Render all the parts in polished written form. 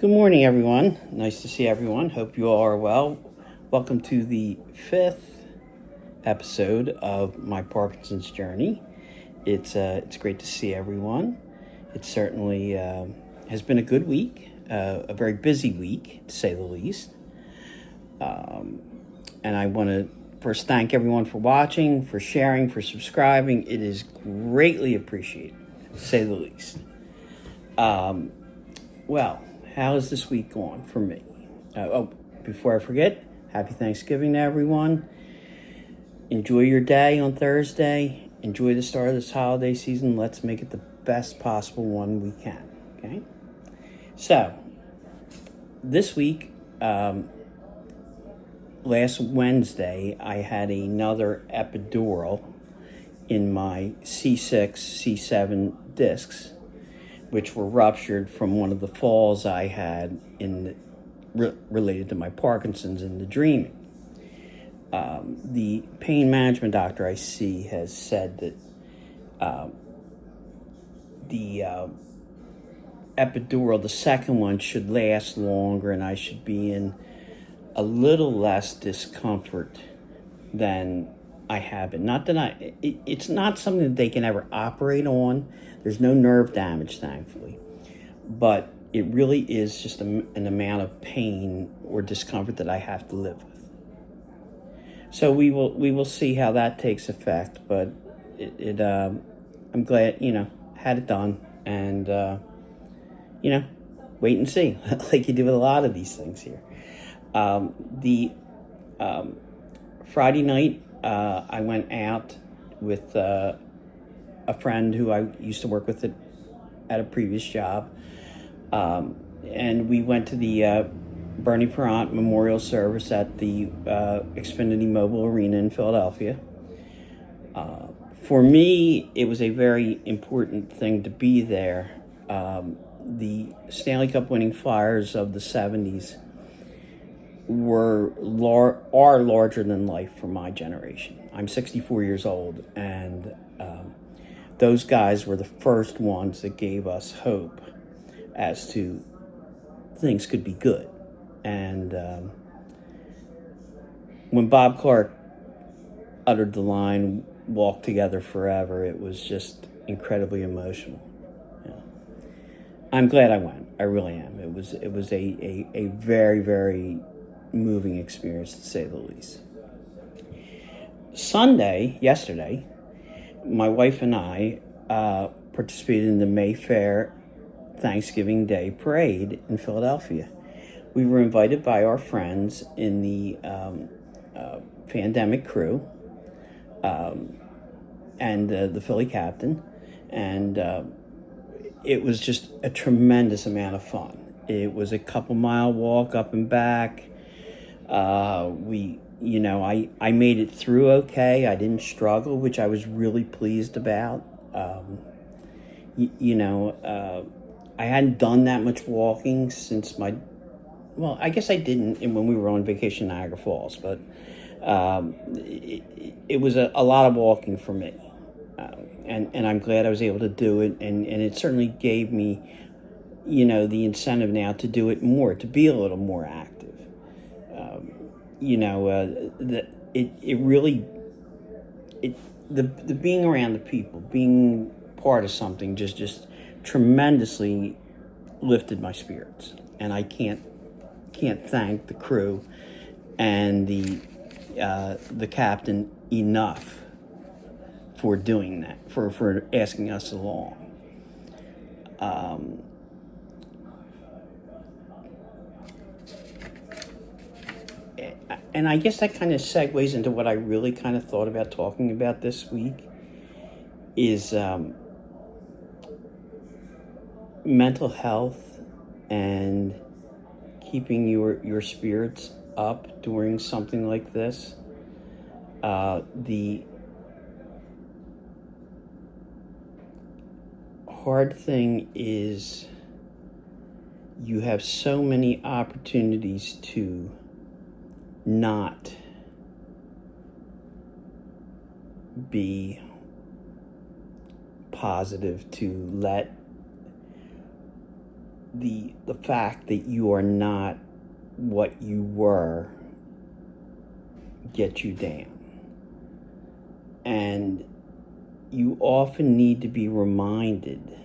Good morning, everyone. Nice to see everyone. Hope you all are well. Welcome to the fifth episode of my Parkinson's journey. It's great to see everyone. It certainly has been a good week, a very busy week, to say the least. And I want to first thank everyone for watching, for sharing, for subscribing. It is greatly appreciated, to say the least. Well, how has this week gone for me? Before I forget, happy Thanksgiving to everyone. Enjoy your day on Thursday. Enjoy the start of this holiday season. Let's make it the best possible one we can. Okay? So, this week, last Wednesday, I had another epidural in my C6, C7 discs, which were ruptured from one of the falls I had related to my Parkinson's and the dreaming. The pain management doctor I see has said that the epidural, the second one, should last longer and I should be in a little less discomfort than I have been. Not that it's not something that they can ever operate on. There's no nerve damage, thankfully. But it really is just an amount of pain or discomfort that I have to live with. So we will see how that takes effect. But I'm glad, had it done. And, wait and see, like you do with a lot of these things here. The Friday night, I went out with a friend who I used to work with at a previous job. And we went to the Bernie Perrant Memorial Service at the Xfinity Mobile Arena in Philadelphia. For me, it was a very important thing to be there. The Stanley Cup winning Flyers of the 70s are larger than life for my generation. I'm 64 years old, and those guys were the first ones that gave us hope as to things could be good. And when Bob Clark uttered the line, "Walk together forever," it was just incredibly emotional. Yeah. I'm glad I went. I really am. It was a very, very moving experience, to say the least. Yesterday, my wife and I participated in the Mayfair Thanksgiving Day Parade in Philadelphia. We were invited by our friends in the pandemic crew and the Philly captain, and it was just a tremendous amount of fun. It was a couple-mile walk up and back. I made it through okay. I didn't struggle, which I was really pleased about. I hadn't done that much walking since I guess I didn't when we were on vacation in Niagara Falls, but it was a lot of walking for me. And I'm glad I was able to do it, and it certainly gave me, the incentive now to do it more, to be a little more active. The being around the people, being part of something, just tremendously lifted my spirits, and I can't thank the crew and the captain enough for doing that, for asking us along. And I guess that kind of segues into what I really kind of thought about talking about this week is mental health and keeping your spirits up during something like this. The hard thing is you have so many opportunities to not be positive, to let the fact that you are not what you were gets you down. And you often need to be reminded,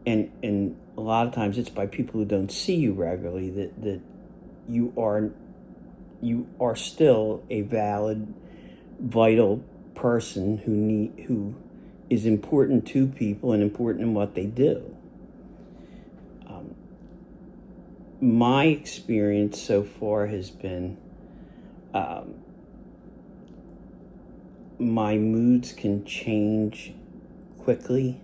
and a lot of times it's by people who don't see you regularly, that you are still a valid, vital person who is important to people and important in what they do. My experience so far has been, my moods can change quickly,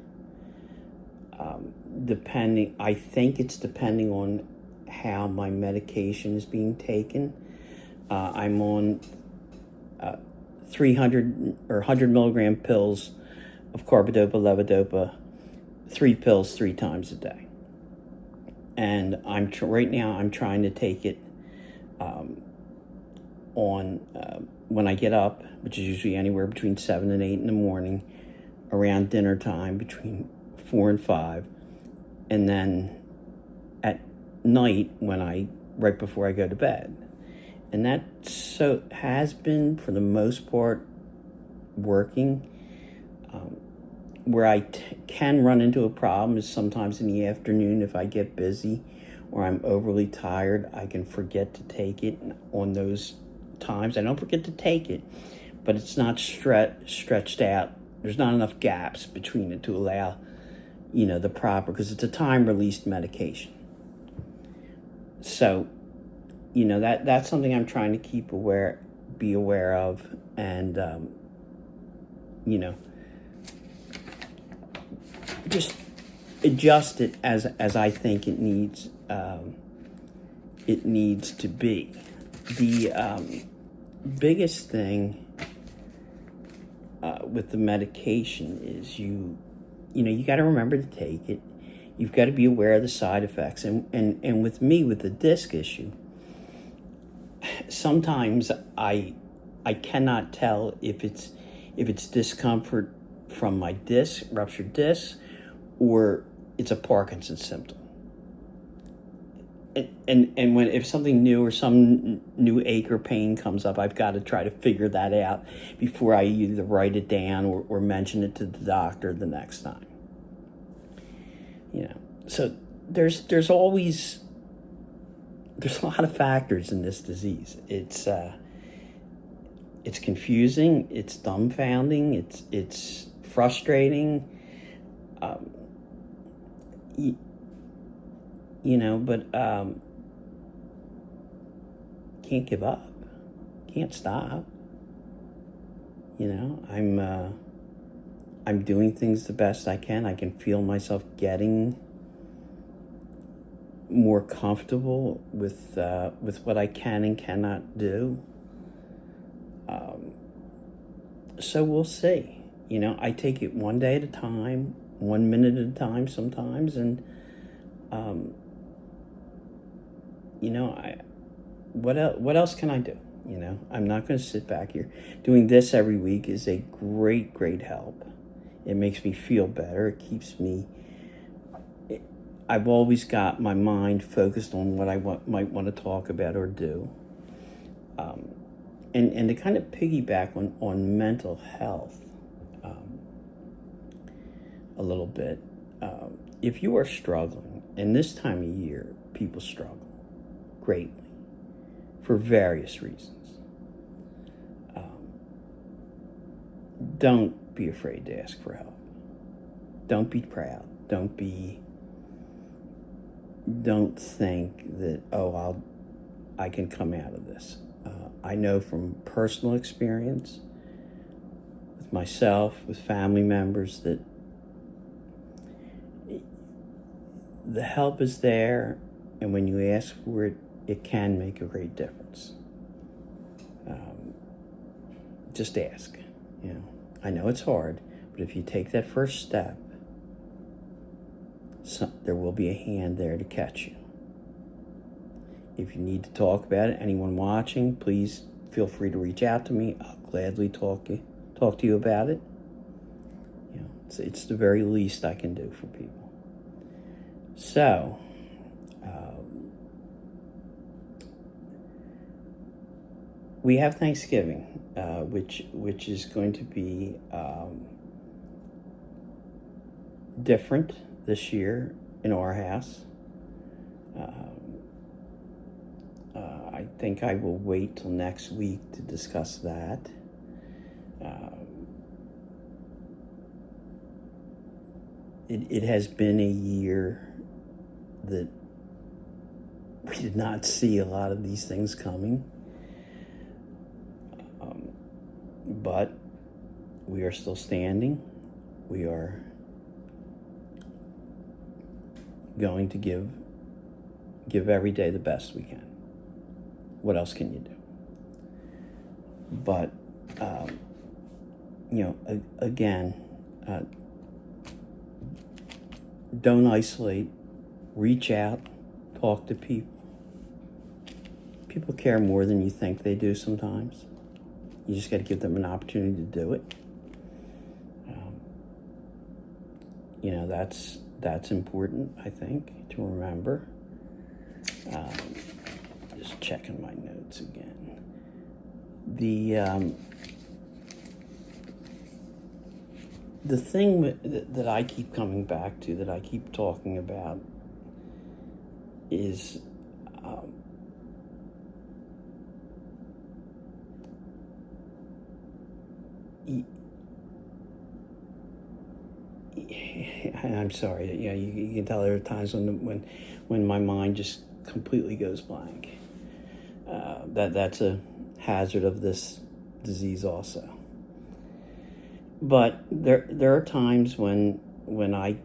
I think it's depending on how my medication is being taken. I'm on 300 or 100 milligram pills of carbidopa, levodopa, 3 pills 3 times a day. And right now I'm trying to take it when I get up, which is usually anywhere between 7 and 8 in the morning, around dinner time between 4 and 5, and then at night right before I go to bed. And that has been, for the most part, working. Where I can run into a problem is sometimes in the afternoon if I get busy or I'm overly tired. I can forget to take it on those times. I don't forget to take it, but it's not stretched out. There's not enough gaps between it to allow, the proper, because it's a time-released medication. So, that's something I'm trying to be aware of, and, just adjust it as I think it needs to be. The biggest thing with the medication is you got to remember to take it. You've got to be aware of the side effects, and with me, with the disc issue, sometimes I cannot tell if it's discomfort from my ruptured disc, or it's a Parkinson symptom. And if something new or some new ache or pain comes up, I've got to try to figure that out before I either write it down or mention it to the doctor the next time. So there's always a lot of factors in this disease. It's confusing, it's dumbfounding, it's frustrating. But can't give up, can't stop. I'm doing things the best I can. I can feel myself getting more comfortable with what I can and cannot do. So we'll see. I take it one day at a time, 1 minute at a time sometimes, and what else can I do? I'm not going to sit back here. Doing this every week is a great help. It makes me feel better. It keeps me. I've always got my mind focused on what I might want to talk about or do. And to kind of piggyback on mental health a little bit, if you are struggling, and this time of year, people struggle greatly for various reasons. Don't be afraid to ask for help. Don't be proud. Don't think that, I can come out of this. I know from personal experience with myself, with family members, that the help is there, and when you ask for it, it can make a great difference. Just ask. I know it's hard, but if you take that first step, there will be a hand there to catch you. If you need to talk about it, anyone watching, please feel free to reach out to me. I'll gladly talk to you about it. It's the very least I can do for people. So, we have Thanksgiving, which is going to be different this year in our house. I think I will wait till next week to discuss that. It has been a year that we did not see a lot of these things coming. But we are still standing. We are going to give every day the best we can. What else can you do? But, again, don't isolate. Reach out. Talk to people. People care more than you think they do sometimes. You just got to give them an opportunity to do it. That's important, I think, to remember. Just checking my notes again. The thing that I keep coming back to, that I keep talking about, is I'm sorry. You can tell there are times when my mind just completely goes blank. That's a hazard of this disease also. But there are times when I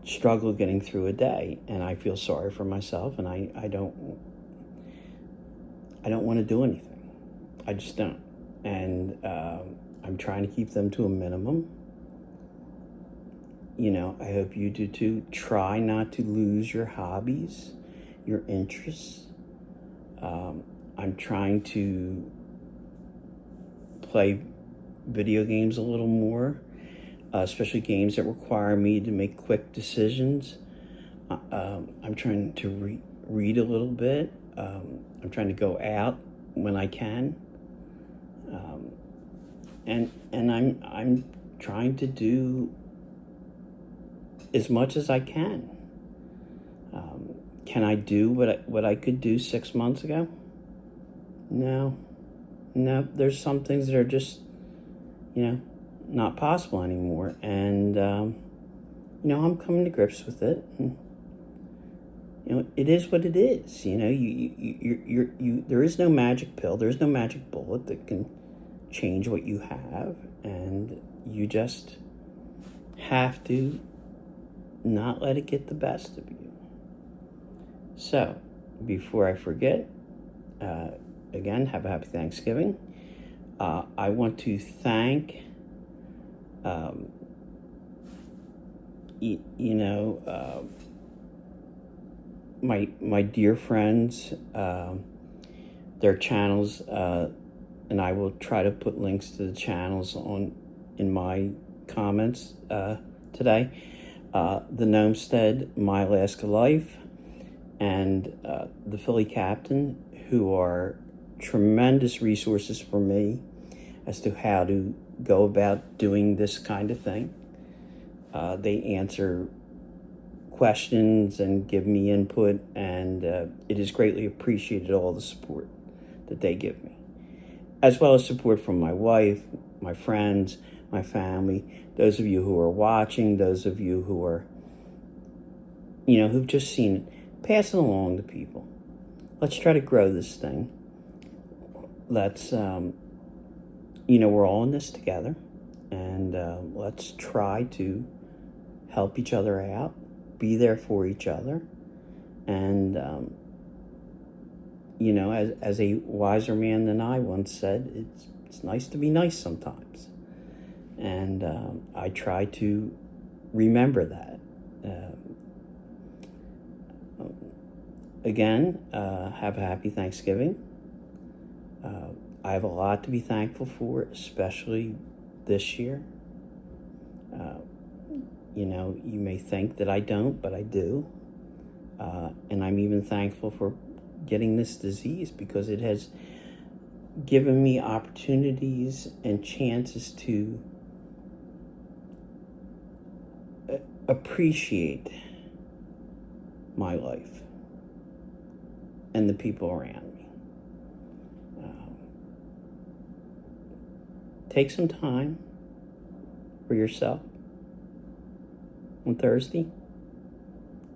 struggle getting through a day, and I feel sorry for myself, and I don't want to do anything. I just don't, and I'm trying to keep them to a minimum. I hope you do too. Try not to lose your hobbies, your interests. I'm trying to play video games a little more, especially games that require me to make quick decisions. I'm trying to read a little bit. I'm trying to go out when I can. And I'm trying to do as much as I can. Can I do what I could do 6 months ago? No. There's some things that are just, not possible anymore. And I'm coming to grips with it. And, it is what it is. You there is no magic pill. There's no magic bullet that can change what you have, and you just have to not let it get the best of you. So, before I forget, again, have a happy Thanksgiving. I want to thank, my dear friends, their channels, and I will try to put links to the channels in my comments today. The Gnomestead, My Alaska Life, and the Philly Captain, who are tremendous resources for me as to how to go about doing this kind of thing. They answer questions and give me input, and it is greatly appreciated, all the support that they give me, as well as support from my wife, my friends, my family, those of you who are watching, those of you who are, who've just seen it. Pass it along to people. Let's try to grow this thing. Let's, we're all in this together, and let's try to help each other out, be there for each other, and, as a wiser man than I once said, it's nice to be nice sometimes. And I try to remember that. Again, have a happy Thanksgiving. I have a lot to be thankful for, especially this year. You may think that I don't, but I do. And I'm even thankful for getting this disease, because it has given me opportunities and chances to appreciate my life and the people around me. Take some time for yourself on Thursday.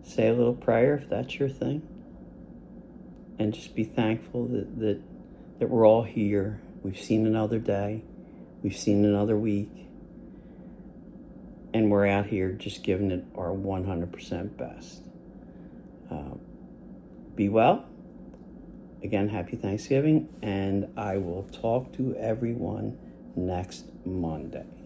Say a little prayer if that's your thing. And just be thankful that we're all here. We've seen another day. We've seen another week. And we're out here just giving it our 100% best. Be well. Again, happy Thanksgiving. And I will talk to everyone next Monday.